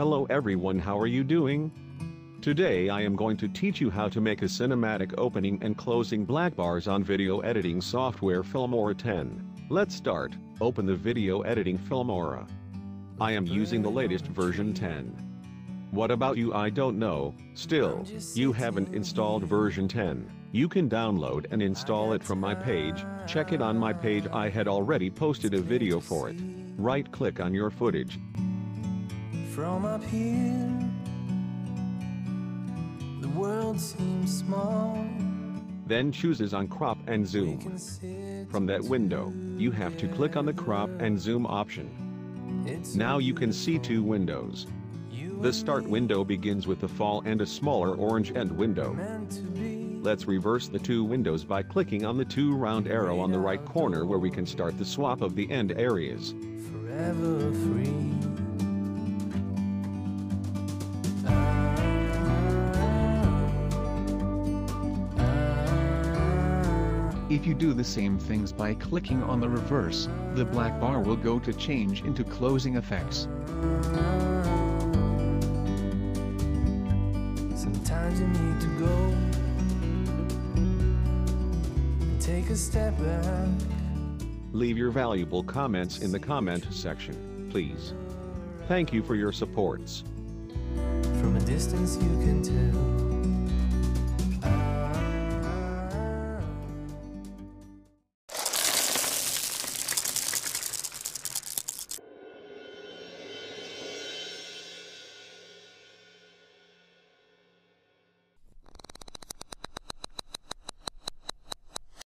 Hello everyone, how are you doing? Today I am going to teach you how to make a cinematic opening and closing black bars on video editing software Filmora X. Let's start. Open the video editing Filmora. I am using the latest version 10. What about you? I don't know. Still, you haven't installed version 10. You can download and install it from my page. Check it on my page. I had already posted a video for it. Right click on your footage. From up here, the world seems small. Then chooses on crop and zoom. From that window, you have to click on the crop and zoom option. Now you can see two windows. The start window begins with the fall and a smaller orange end window. Let's reverse the two windows by clicking on the two round arrow on the right corner where we can start the swap of the end areas. Forever free. If you do the same things by clicking on the reverse, the black bar will go to change into closing effects. Sometimes you need to go and take a step back. Leave your valuable comments in the comment section, please. Thank you for your supports. From a distance you can tell